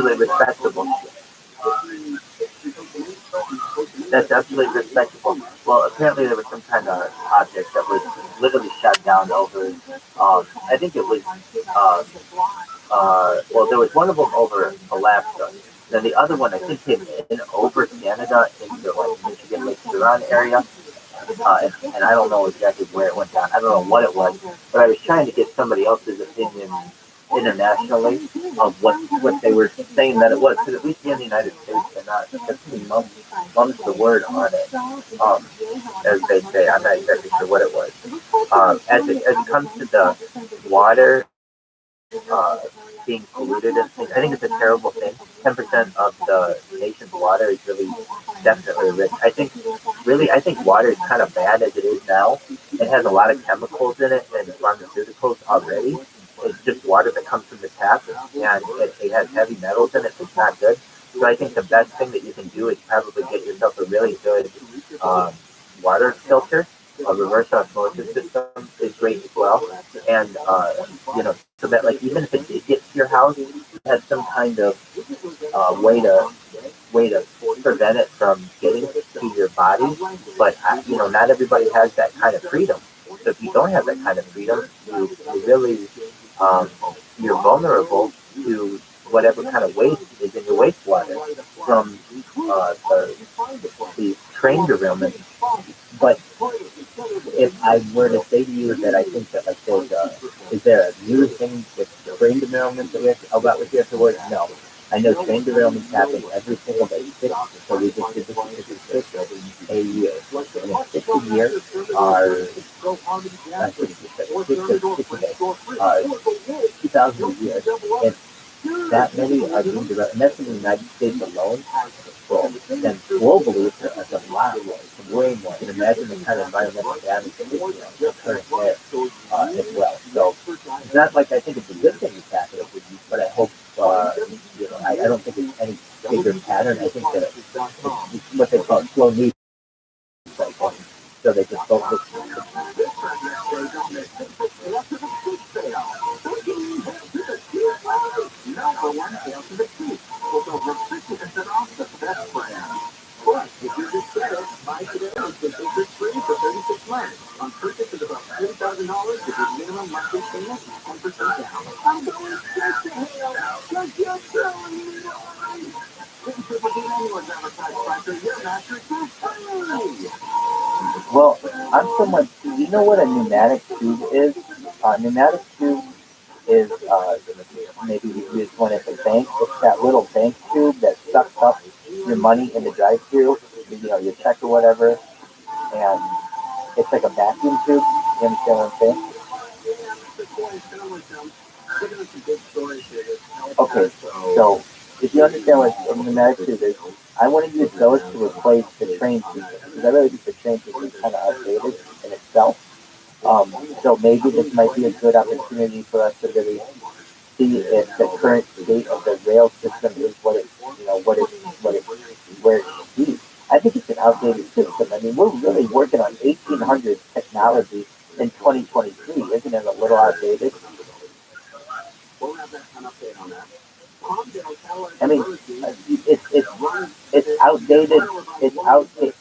absolutely respectable. That's absolutely respectable. Well, apparently there was some kind of object that was literally shot down over. I think it was. Well, there was one of them over Alaska. Then the other one, I think, came in over Canada into like Michigan, Lake Huron area. And I don't know exactly where it went down. I don't know what it was, but I was trying to get somebody else's opinion internationally of what they were saying that it was. Because at least here in the United States, they're not. Mum's the word on it, as they say. I'm not exactly sure what it was. As it comes to the water being polluted and things, I think it's a terrible thing. 10% of the nation's water is really definitely rich. I think water is kind of bad as it is now. It has a lot of chemicals in it and pharmaceuticals already. It's just water that comes from the tap, and it has heavy metals in it. It's not good. So I think the best thing that you can do is probably get yourself a really good um, water filter. A reverse osmosis system is great as well, and so that like even if it did get to your house, you had some kind of way to prevent it from getting to your body. But not everybody has that kind of freedom. So if you don't have that kind of freedom, you really um, you're vulnerable to whatever kind of waste is in your wastewater from the train derailment. But if I were to say to you that I think that like is there a new thing with train derailment that we have to worry? No. I know train derailments happen every single day. So we just did this statistics a year. And in 60 years are, I think it's 2,000 a year. And that many are being derailed. And that's in the United States alone. Well, then globally, it's a lot more. It's way more. And imagine the kind of environmental damage that is occurring there as well. So it's not like I think it's a good thing that's happening, but I hope, I don't think it's any bigger pattern. I think that it's what they call slow news cycle. So they just focus. Well, I'm someone. You know what a pneumatic tube is? Pneumatic tube is maybe you use one at the bank. It's that little bank tube that sucks up your money in the drive-through. Your check or whatever, and it's like a vacuum tube. You understand what I'm saying? Okay, so if you understand what a pneumatic tube is, I want to use those to replace the train tube because I really think the train tube is kind of outdated in itself. So maybe this might be a good opportunity for us to really see if the current state of the rail system is where it should be. I think it's an outdated system. I mean, we're really working on 1800s technology in 2023. Isn't it a little outdated? I mean, it's outdated. It's outdated.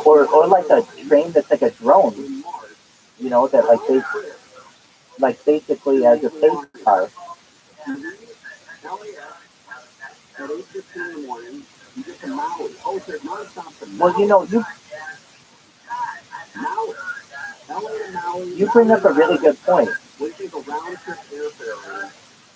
Or like a train that's like a drone, that like basically has a space car. Well, you bring up a really good point.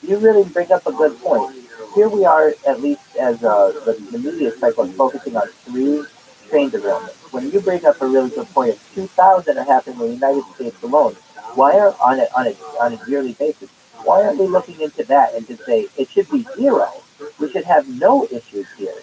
You really bring up a good point. Here we are, at least as the media cycle is focusing on three train derailments. When you bring up a really good point, 2,000 are happening in the United States alone. Why are on a yearly basis? Why aren't we looking into that and to say it should be zero? We should have no issues here.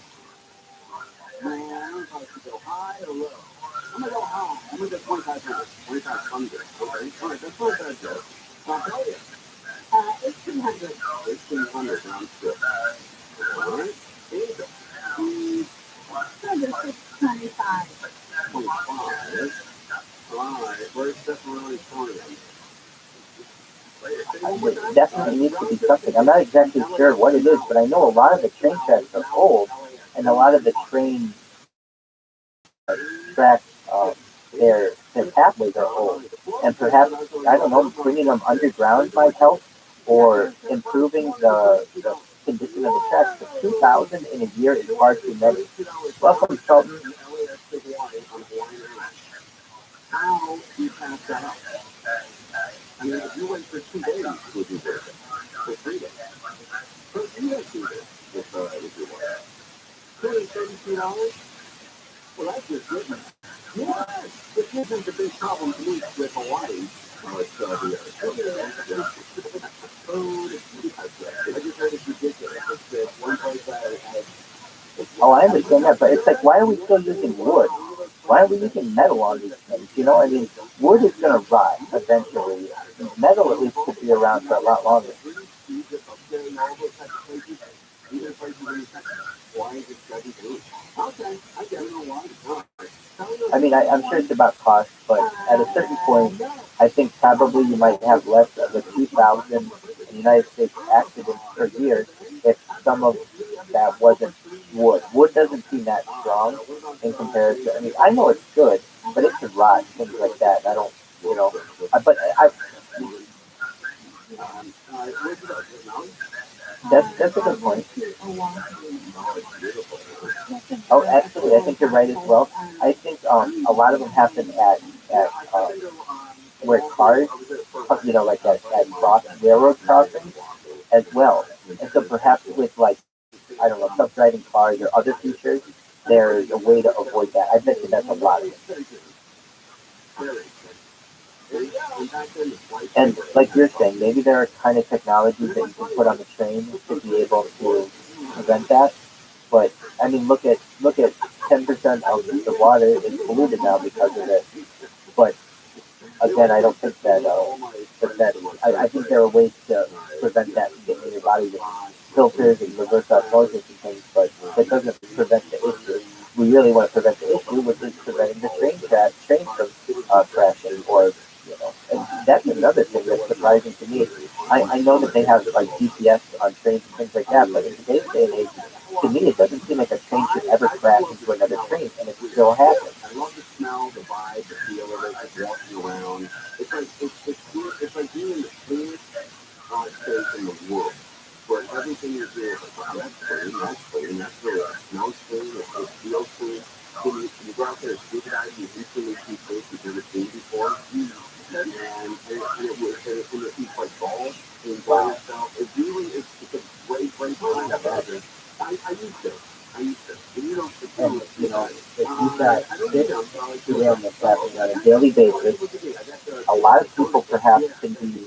It definitely needs to be something. I'm not exactly sure what it is, but I know a lot of the train tracks are old, and a lot of the train tracks, their pathways are old. And perhaps, I don't know, bringing them underground might help, or improving the condition of the tracks. But 2,000 in a year is far too many. Welcome, Sultan. Oh, I understand that, but it's like, why are we still using wood? Why are we using metal on these things? You know, I mean, wood is going to rot eventually. Metal at least could be around for a lot longer. I mean, I'm sure it's about cost, but at a certain point, I think probably you might have less of the 2,000 United States accidents per year if some of that wasn't wood. Wood doesn't seem that strong in comparison. I mean, I know it's good, but it could rot, things like that. I don't, you know, but that's a good point. Oh, actually, I think you're right as well. I think a lot of them happen at where cars, like at railroad crossings as well. And so perhaps with like, I don't know, self-driving cars or other features, there's a way to avoid that. I bet you that's a lot of it. And like you're saying, maybe there are kind of technologies that you can put on the train to be able to prevent that. But I mean, look at 10% of the water is polluted now because of it. But again, I don't think that I think there are ways to prevent that from getting in your body with filters and reverse osmosis and things, but that doesn't prevent the issue. We really want to prevent the issue, which is preventing the train from crashing, or and that's another thing that's surprising to me. I know that they have like GPS on trains and things like that, but in today's day and age, to me, it doesn't seem like a train should ever crash into another train, and it still happens. Wow. And if you've got six derailments happening on a daily basis, a lot of people perhaps can be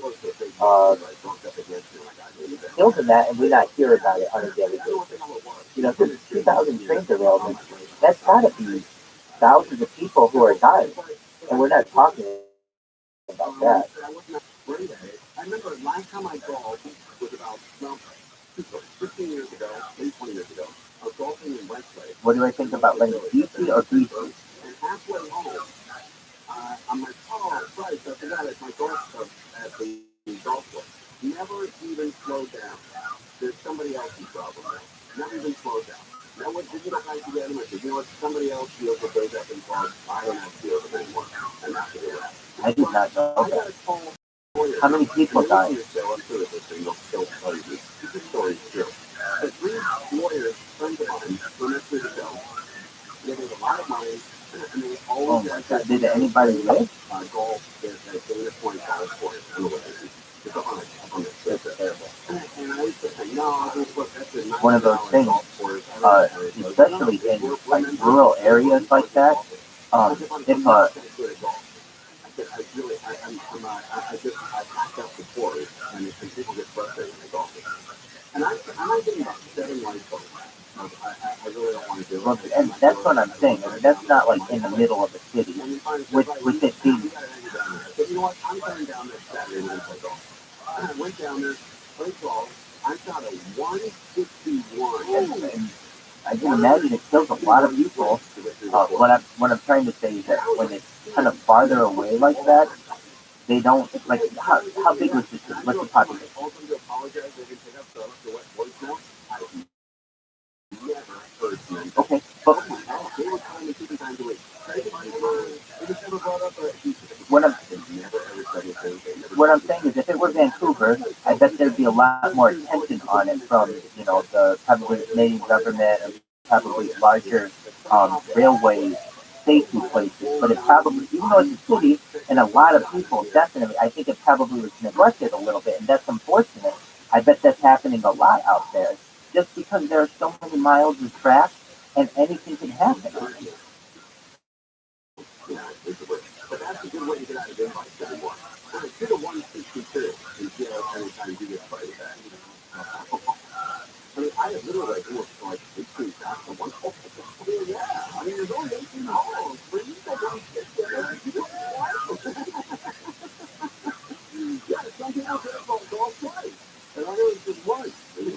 uh, killed in that, and we not hear about it on a daily basis. If there's 2,000 train derailments, that's got to be thousands of people who are dying, and we're not talking about that. What do I think about like DC or BC? I did not know that. How many people died? Oh my God! Did anybody live? That's terrible. It's one of those things, especially in like rural areas like that. If Well, and that's what I'm saying. I mean, that's not like in the middle of the city. With it being, and I can imagine it kills a lot of people. What I'm trying to say is that when it's kind of farther away like that, they don't like how big was this city? What's the population? Okay, but what I'm what I'm saying is, if it were Vancouver, I bet there'd be a lot more attention on it from the probably Canadian government and probably larger railway safety places. But it probably, even though it's a city and a lot of people, definitely, I think it probably was neglected a little bit, and that's unfortunate. I bet that's happening a lot out there, just because there are so many miles of tracks and anything can happen.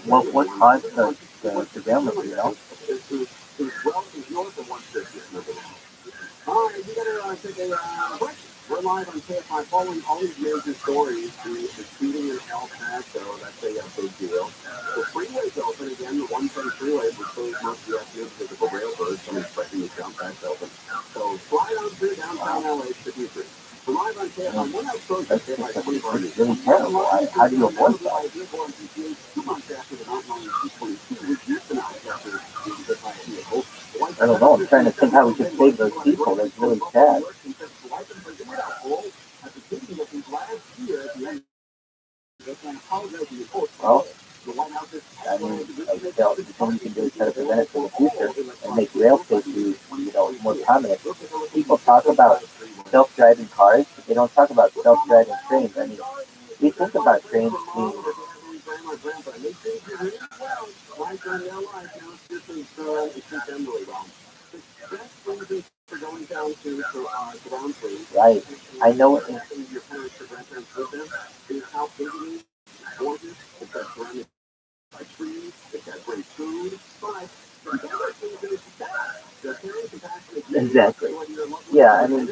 What caused the derailment, you know? It's really terrible. How do you avoid that? I don't know. I'm trying to think how we could save those people. That's really sad. Well, I mean, like, the thing you can do is try to prevent it for the future and make rail safety, more prominent. People talk about self-driving cars, but they don't talk about self-driving trains. I mean, we think about trains being right. I know it. Exactly. Yeah, I mean,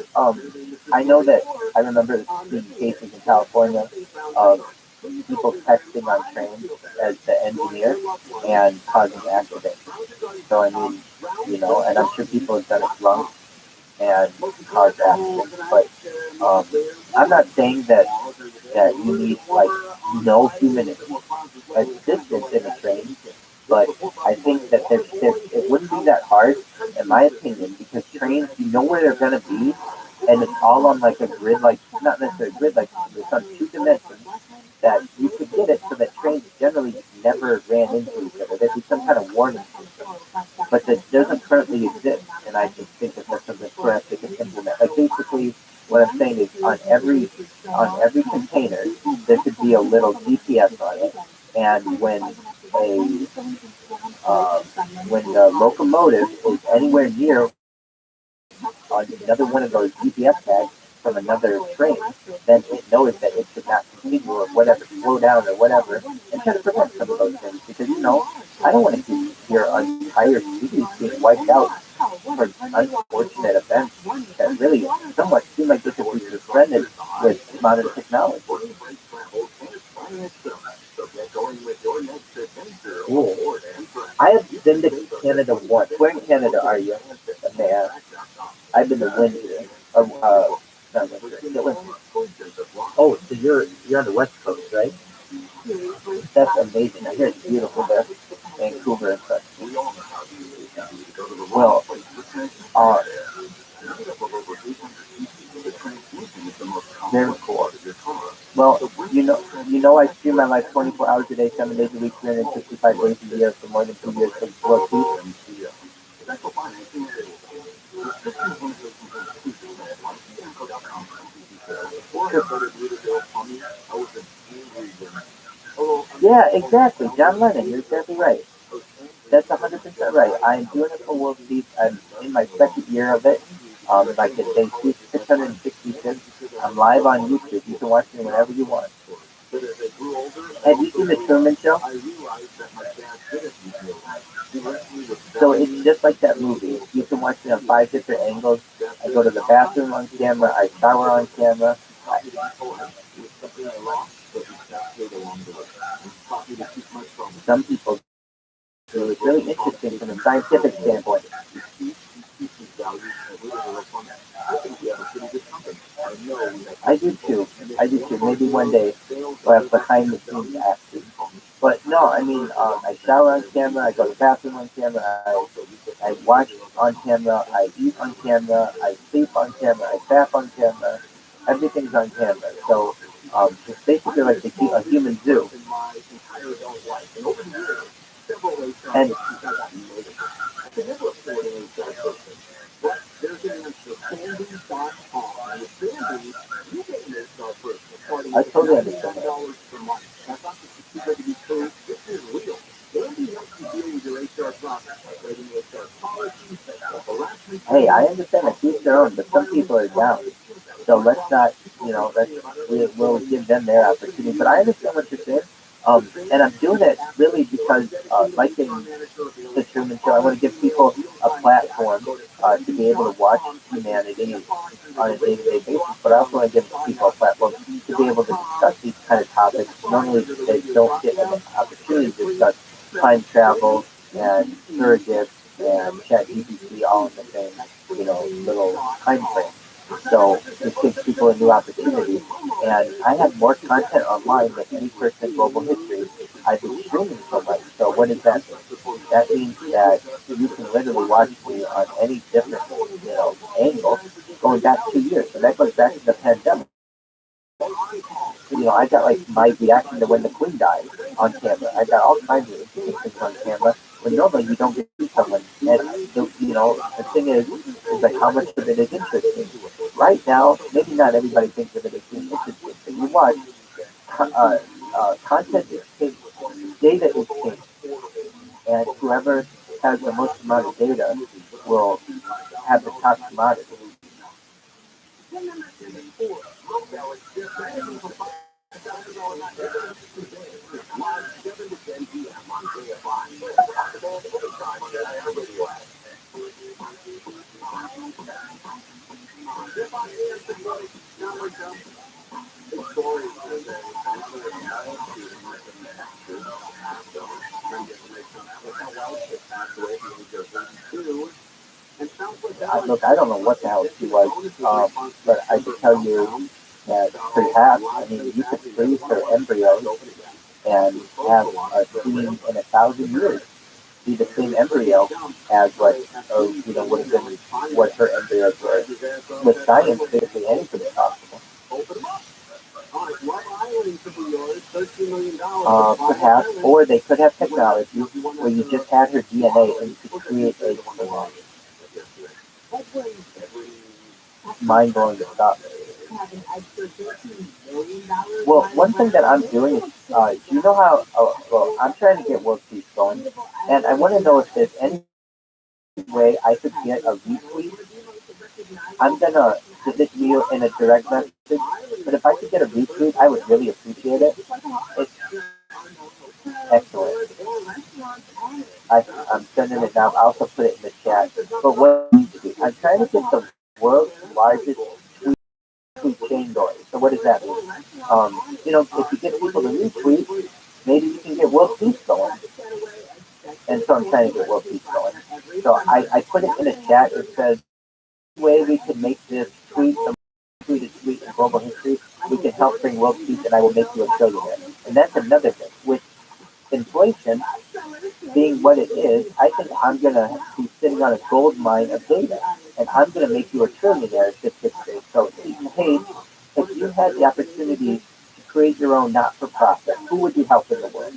I know that I remember seeing cases in California of people texting on trains as the engineer and causing accidents. So I mean, and I'm sure people have done it drunk and caused accidents. But I'm not saying that you need like no human assistance in a train, but I think that it wouldn't be that hard, in my opinion, because trains, you know where they're going to be, and it's all on like a grid, like not necessarily a grid, like it's on two dimensions, that you could get it so that trains generally never ran into each other. There'd be some kind of warning system, but that doesn't currently exist, and I just think that that's something perhaps they can implement. Like basically, what I'm saying is on every container there could be a little GPS on it, and a when the locomotive is anywhere near on another one of those GPS tags from another train, then it knows that it should not continue or whatever, slow down or whatever, and try to prevent some of those things. Because, I don't want to hear entire cities being wiped out for unfortunate events that really somewhat seem like they could be prevented with modern technology. Cool. I have been to Canada once. Where in Canada are you? May I ask? I've been to Windsor. Not Windsor. Yeah, Windsor. Oh, so you're on the West Coast, right? That's amazing. I hear it's beautiful there, Vancouver and such. Well, uh, very cool. Well, I stream my life 24 hours a day, 7 days a week, 365 days a year for more than 2 years for World Peace. Sure. Yeah, exactly. John Lennon, you're exactly right. That's 100% right. I'm doing it for World Peace. I'm in my second year of it. Like I say, 666. I'm live on YouTube. You can watch me whenever you want. Have you seen the Truman Show? So it's just like that movie. You can watch me on 5 different angles. I go to the bathroom on camera. I shower on camera. I, some people do. It's really interesting from a scientific standpoint. I do too. I do too. Maybe one day we'll have behind the scenes action. But no, I mean, I shower on camera. I go to the bathroom on camera. I watch on camera. I eat on camera. I sleep on camera. I bath on camera. Everything's on camera. So it's basically like a human zoo. And I totally understand that. Hey, I understand that each their own, but some people are down. So let's not, we'll give them their opportunity. But I understand what you're saying. And I'm doing it really because, like in the Truman Show, I want to give people a platform to be able to watch humanity on a day-to-day basis. But I also want to give people a platform to be able to discuss these kind of topics. Normally, they don't get an opportunity to discuss time travel and surrogates and chat GPT all in the same, little time frame. So this gives people a new opportunity. And I have more content online than any person in global history. I've been streaming so much. So what does that mean? That means that you can literally watch me on any different, angle going back 2 years. So that goes back to the pandemic. I got like my reaction to when the Queen died on camera. I got all kinds of interesting things on camera. When normally you don't get to see someone, and the thing is like how much of it is interesting. Right now, maybe not everybody thinks of it as being interesting, but you watch, content is king, data is king, and whoever has the most amount of data will have the top commodity. Look, I don't know what the hell she was, but I can tell you that perhaps, I mean, you could freeze her embryo and have a queen in 1,000 years be the same embryo as what, would have been what her embryos were. With science, basically anything is possible. Perhaps, or they could have technology where you just had her DNA and you could create a clone. Mind blowing stuff. Well, one thing that I'm doing is, do you know how? Well, I'm trying to get world peace going, and I want to know if there's any way I could get a retweet. I'm gonna send it to you in a direct message, but if I could get a retweet, I would really appreciate it. It's excellent. I'm sending it now. I also put it in the chat. But what I'm trying to get the world's largest tweet chain going. So what does that mean? If you get people to retweet, maybe you can get world peace going. And so I'm trying to get world peace going. So I put it in a chat. It says, way we can make this tweet the most tweeted tweet in global history, we can help bring world peace and I will make you a trillionaire. And that's another thing. With inflation being what it is, I think I'm going to be sitting on a gold mine of data. And I'm going to make you a trillionaire at this history. So, hey, if you had the opportunity to create your own not-for-profit, who would you help in the world?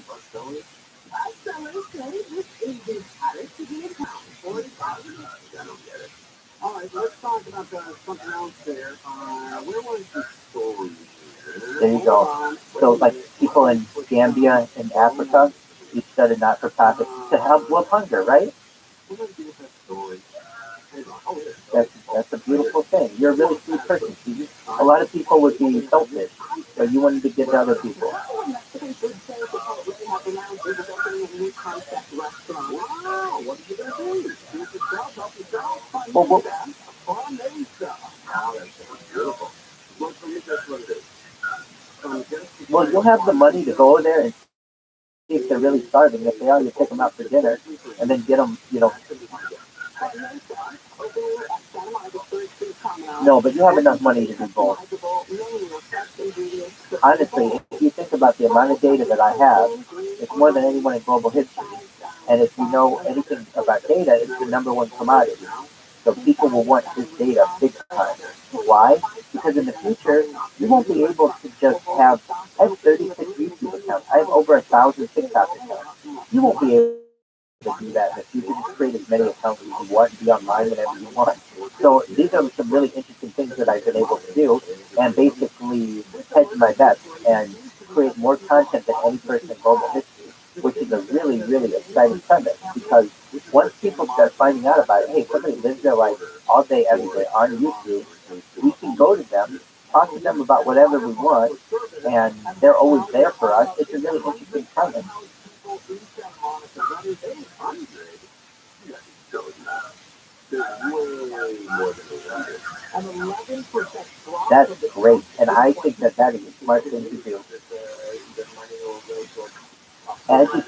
There you go. So, like, people people in Gambia in Africa each started not-for-profit to help with hunger, right? That's a beautiful thing. You're a really sweet person. A lot of people would be selfish, but you wanted to give to other people. Well, well, you'll have the money to go there and see if they're really starving. If they are, you take them out for dinner and then get them, No, but you have enough money to do both. Honestly, if you think about the amount of data that I have, it's more than anyone in global history. And if you know anything about data, it's the number one commodity. So people will want this data big time. Why? Because in the future, you won't be able to just have, I have 36 YouTube accounts. I have over 1,000 TikTok accounts. You won't be able to do that in the future. Just create as many accounts as you want, be online whenever you want. So these are some really interesting things that I've been able to do and basically hedge my bets and create more content than any person in global history, which is a really, really exciting premise because once people start finding out about it, hey, somebody lives their life all day, every day on YouTube, we can go to them, talk to them about whatever we want, and they're always there for us. It's a really interesting premise. That's great, and I think that that is a smart thing to do. As you,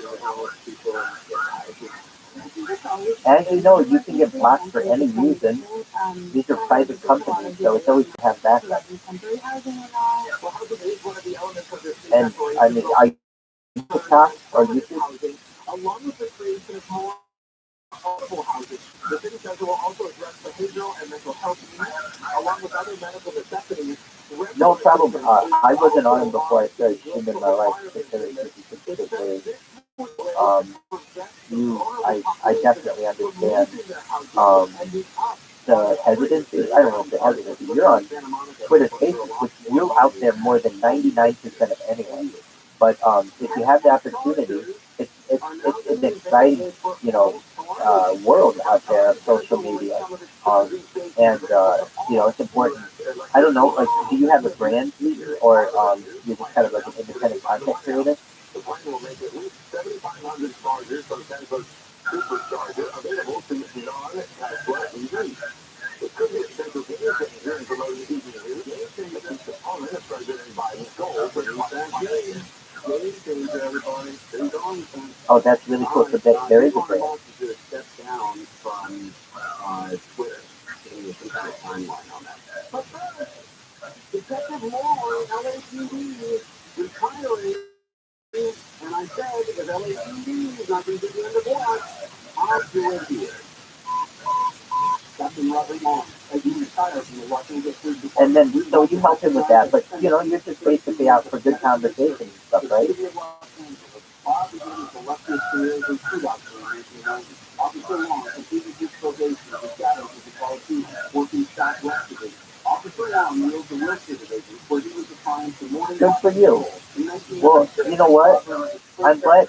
as you know, you can get blocked for any reason. These are private companies, so it's always to have backup. And I mean, are you on TikTok or YouTube? No problem. I wasn't on them before I started streaming my life. Um, I definitely understand the hesitancy. I don't know if the hesitancy. You're on Twitter Spaces, which you're out there more than 99% of anyone. But if you have the opportunity, it's an exciting, world out there of social media. Um, and, it's important. I don't know, like, do you have a brand or you're just kind of like an independent content creator? Oh, that's really cool. So there is a brand. And then, so you help him with that, but you're just basically out for good conversation and stuff, right? Good for you. Well, you know what? I'm glad.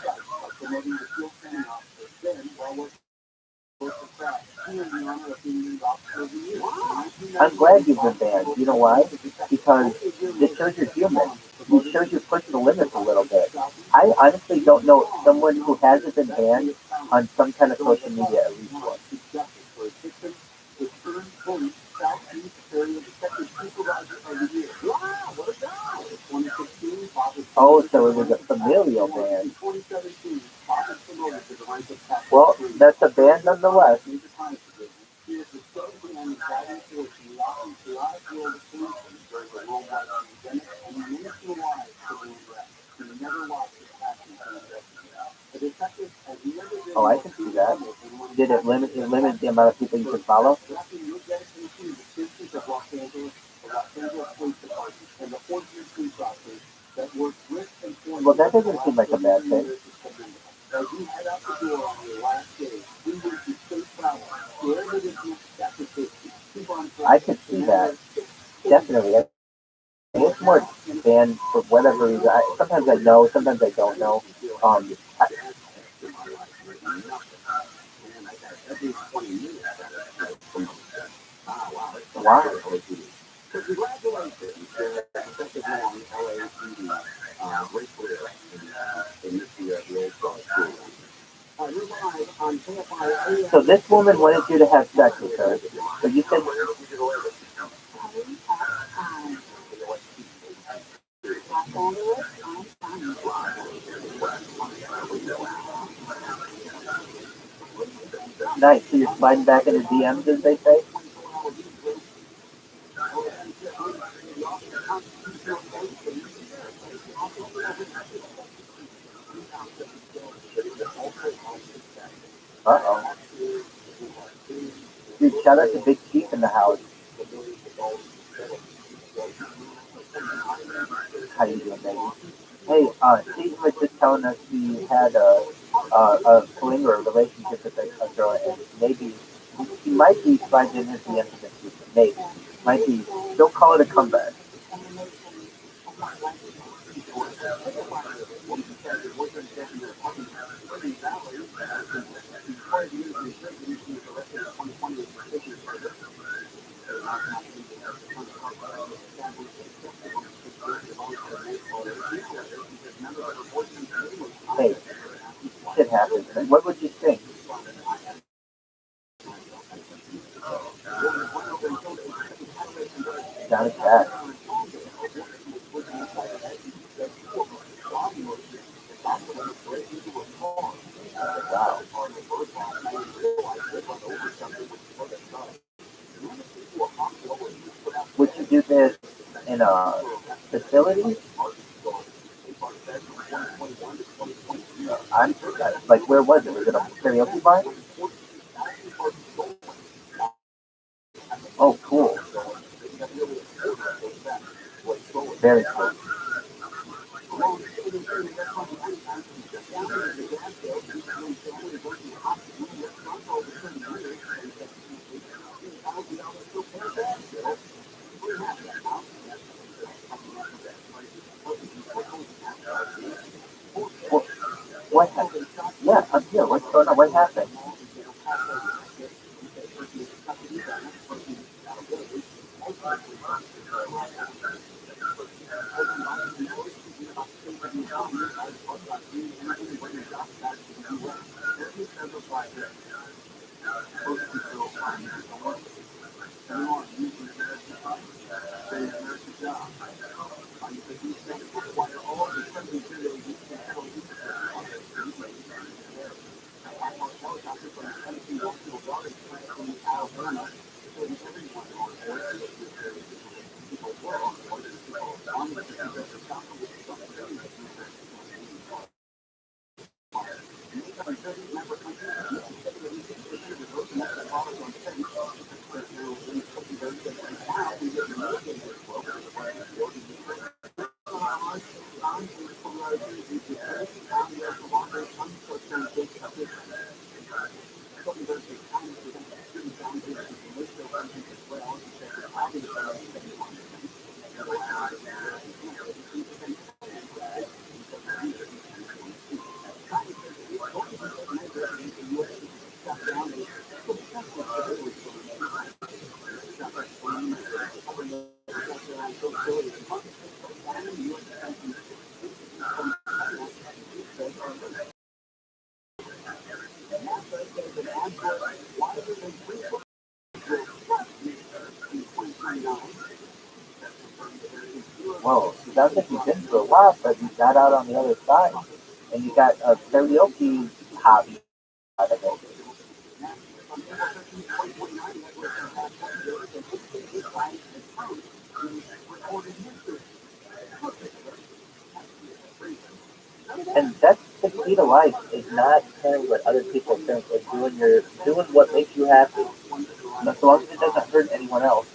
I'm glad you've been banned. You know why? Because it shows you're human. It shows you push the limits a little bit. I honestly don't know someone who hasn't been banned on some kind of social media at least once. Oh, so it was a familial ban. Well, that's a ban nonetheless. Oh, I can see that. Did it limit the amount of people you could follow? Well, that doesn't seem like a bad thing. I could see that. Definitely. It's more. band for whatever reason. Sometimes I know, sometimes I don't know. I, why? So this woman wanted you to have sex with her. So you said, nice. So you're sliding back in the DMs, as they say. Uh oh. Dude, shout out to Big Chief in the house. How you doing, baby? Hey, Steve was just telling us he had a fling or a relationship with a girl, and maybe he might be sliding in his DMs in the future. Maybe. Might be. Don't call it a comeback. Hey, shit happens. What would you think? Not a cat. Wow. Would you do this in a facility? I'm like, where was it? Was it a karaoke bar? Oh, cool. Very cool. Well, what happened? Yeah, I'm here. What's going on? What happened? Whoa, sounds like you've been through a lot, but you got out on the other side, and you got a karaoke hobby out of it. And that's the key to life: is not caring what other people think, and doing what makes you happy. So long as it doesn't hurt anyone else.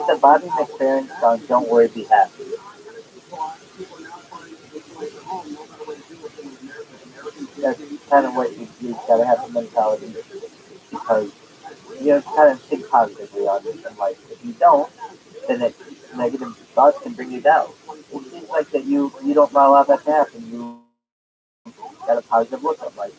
the Bobby McFerrin song "Don't Worry, Be Happy." That's kind of what you gotta have the mentality because you know kind of think positively on this in life. If you don't, then it negative thoughts can bring you down. It seems like that you don't allow that to happen. You got a positive look on life.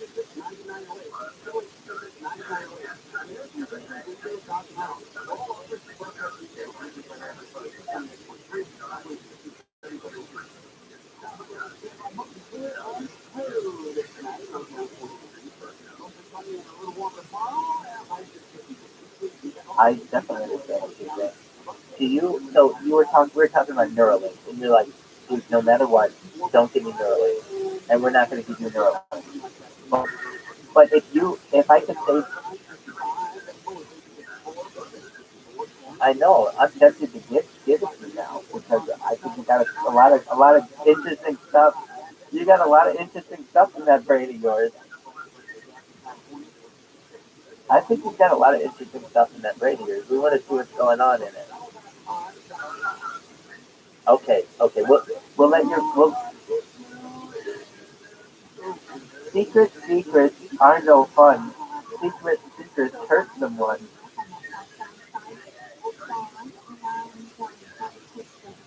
I definitely understand what you're saying. Do you? So you were talking. We were talking about Neuralink, and you're like, dude, no matter what, don't give me Neuralink, and we're not going to give you Neuralink. But, but if I could say, I know I'm tempted to give it to you now because I think you got a lot of interesting stuff. You got a lot of interesting stuff in that brain of yours. I think you've got a lot of interesting stuff in that brain of yours. We want to see what's going on in it. Okay. We'll let your secrets are no fun. Secrets hurt someone.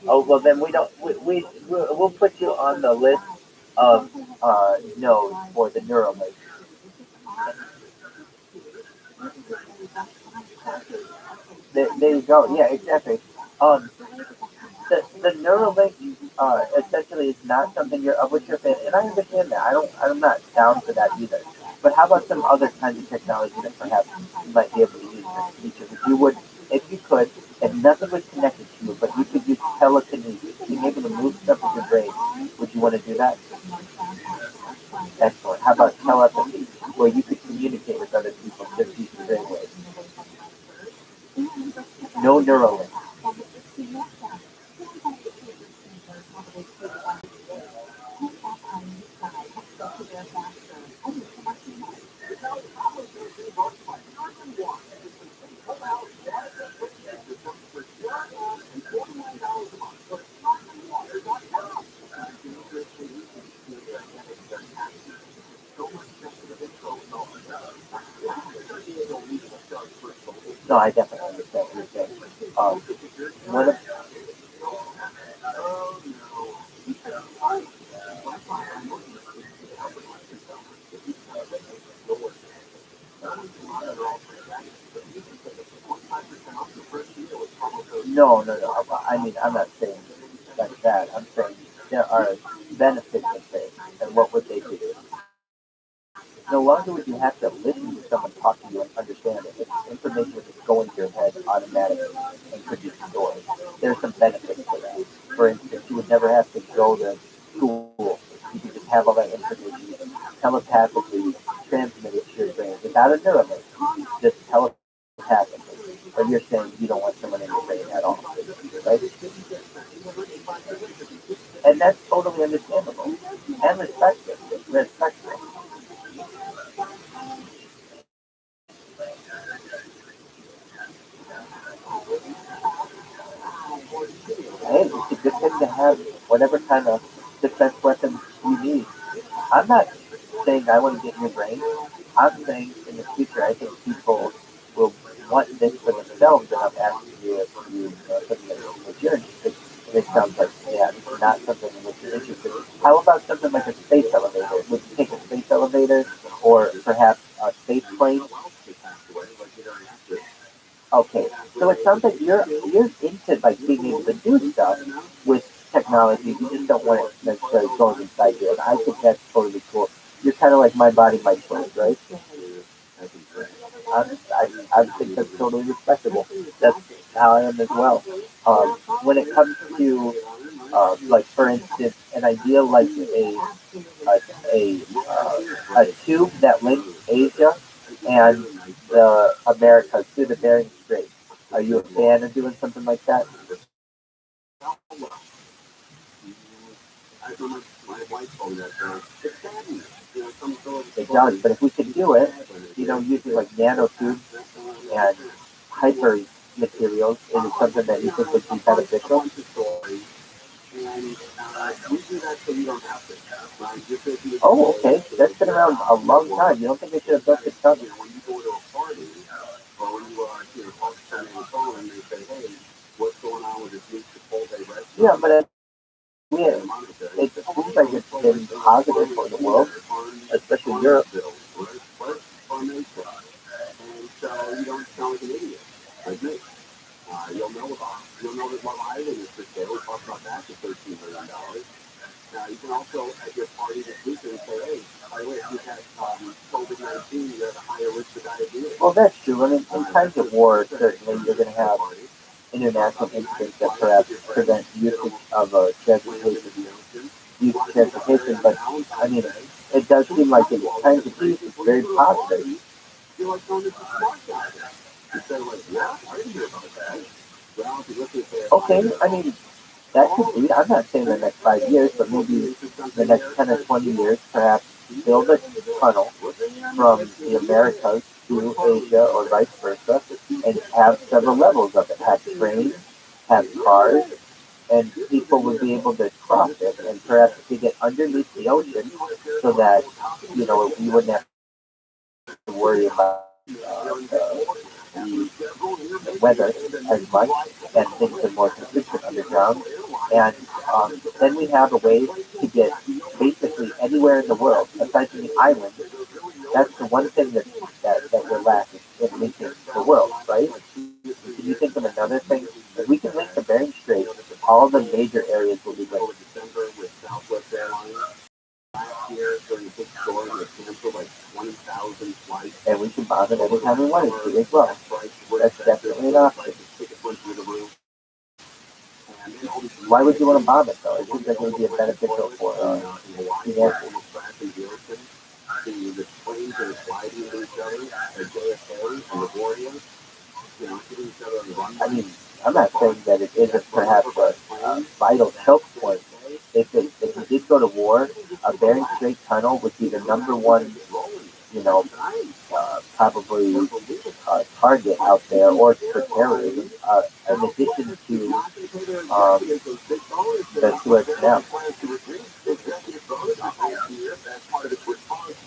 Oh well, then we don't. We'll put you on the list of no's for the Neuralink. There you go. Yeah, exactly. Um, the Neuralink essentially is not something you're of which you're a fan, and I understand that. I'm not down for that either. But how about some other kinds of technology that perhaps you might be able to use in the future? If you would, if you could, if nothing was connected to you, but you could use telekinesis, being able to move stuff with your brain, would you want to do that? Excellent. How about telepathy, where you could communicate with other people just using brainwaves? No Neuralink. No, I definitely understand what you're saying. Um, what if, no. I mean, I'm not saying like that. I'm saying there are benefits of this, and what would they be? No longer would you have to listen to someone talk to you and understand it. It's information would just go into your head automatically and could be stored. There's some benefits to that. For instance, you would never have to go to school. You could just have all that information telepathically transmitted to your brain without a neuralink, just telepathically. But you're saying you don't want someone in your brain at all, right? And that's totally understandable and respectful. Hey, it's a good thing to have whatever kind of defense weapon you need. I'm not saying I want to get in your brain. I'm saying in the future, I think people will want this for themselves, and I'm asking you if you something that you're interested. And it sounds like yeah, it's not something in which you're interested. How about something like a space elevator? Would you take a space elevator, or perhaps a space plane? Okay, so it sounds like you're into like being able to do stuff with technology. You just don't want it necessarily going inside you, and I think that's totally cool. You're kind of like my body, my choice, right? I think that's totally respectable. That's how I am as well. When it comes to like for instance, an idea like a, a tube that links Asia and the Americas through the Bering Strait. Are you a fan of doing something like that? It does, but if we could do it, using like nanotubes and hyper, materials? Is it something that you think would be beneficial? Oh, okay. That's been around a long time. You don't think they should have built it up? Yeah, but yeah, it seems like it's been positive for the world, especially Europe. Well, that's true. I mean, in times of war, certainly you're going to have international incidents that perhaps prevent usage of transportation, use of transportation. But I mean, it does seem like in times of peace, it's very positive. Okay, I mean, that could be. I'm not saying the next 5 years, but maybe the next 10 or 20 years, perhaps build a tunnel from the Americas to Asia or vice versa, and have several levels of it. Have trains, have cars, and people would be able to cross it, and perhaps to get underneath the ocean, so that you wouldn't have to worry about the weather as much, and things are more consistent underground. And then we have a way to get basically anywhere in the world, aside from the island. That's the one thing that we're lacking in linking the world, right? Can you think of another thing? If we can link the Bering Strait, all the major areas will be linked. And we can bomb it anytime we wanted to as well. That's definitely an option. Why would you want to bomb it though? It seems like it would be beneficial for humanity. I mean, I'm not saying that it isn't perhaps a vital choke point. If we did go to war, a Bering Strait tunnel would be the number one, you know, probably target out there, or for terrorism, in addition to the Suez Canal.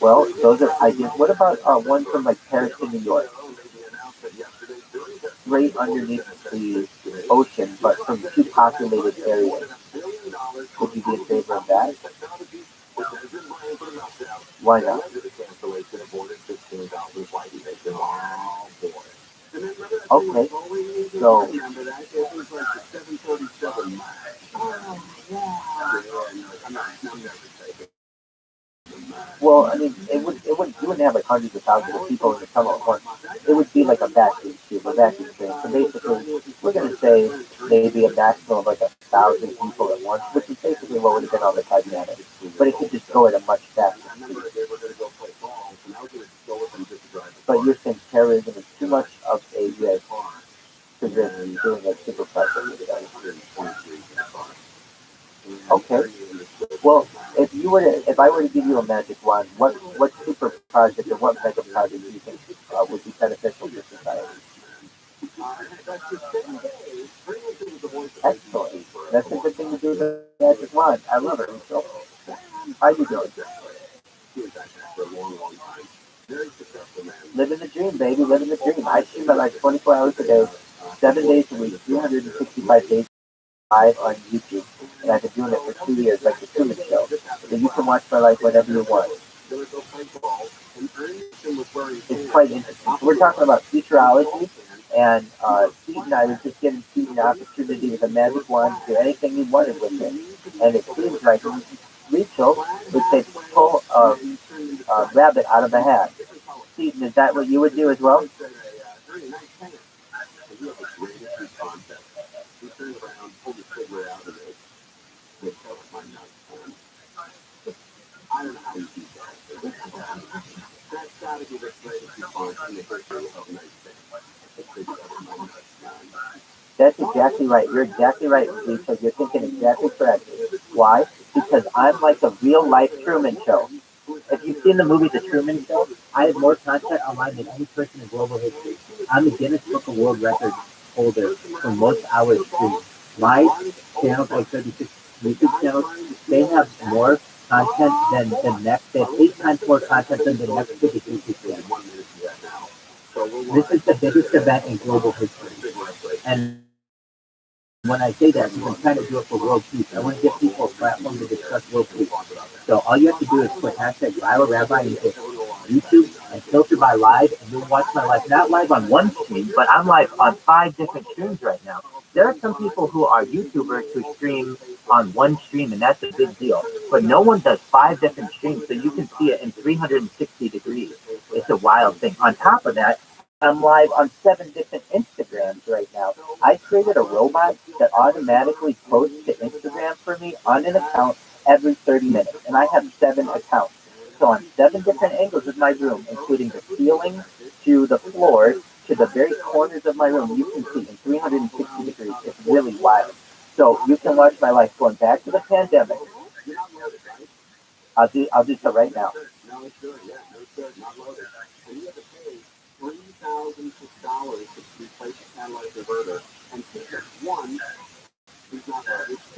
Well, those are ideas. What about one from like Paris to New York, right underneath the ocean, but from two populated areas? Would you be in favor of that? Why not? Okay, so well, I mean, you wouldn't have like hundreds of thousands of people in the tunnel at once. It would be like a vacuum tube, a vacuum train. So basically, we're going to say maybe a maximum of like 1,000 people at once, which is basically what would have been on the Titanic. But it could just go at a much faster speed. But you're saying terrorism is too much of a risk to risk doing a super project. Okay. Well, if I were to give you a magic wand, what super project or what mega project do you think would be beneficial to society? Excellent. That's a good thing to do with a magic wand. I love it, Rachel. How you doing? Living the dream, baby. Living the dream. I stream at like 24 hours a day, 7 days a week, 365 days live on YouTube, and I've been doing it for 2 years, like the Truman Show. So you can watch my life whenever you want. It's quite interesting. So we're talking about futurology, and Steve and I was just giving Steve an opportunity with a magic wand to do anything he wanted with it. And it seems like Rachel would say, pull a rabbit out of a hat. Steve, is that what you would do as well? That's exactly right. You're exactly right, Lisa. You're thinking exactly correctly. Why? Because I'm like a real life Truman Show. If you've seen the movie The Truman Show, I have more content online than any person in global history. I'm the Guinness Book of World Records older for most hours stream. My channels, like 36 YouTube channels, they have more content than the next. They have 8 times more content than the next biggest YouTube channel. This is the biggest event in global history. And when I say that, because I'm trying to do it for world peace, I want to give people a platform to discuss world peace. So all you have to do is put hashtag ViralRabbi into YouTube and filter by live, and you'll watch my live. Not live on one stream, but I'm live on 5 different streams right now. There are some people who are YouTubers who stream on one stream, and that's a big deal. But no one does 5 different streams, so you can see it in 360 degrees. It's a wild thing. On top of that, I'm live on 7 different Instagrams right now. I created a robot that automatically posts to Instagram for me on an account every 30 minutes, and I have 7 accounts. So on 7 different angles of my room, including the ceiling to the floor to the very corners of my room, you can see in 360 degrees. It's really wild. So you can watch my life going back to the pandemic. I'll do so right now.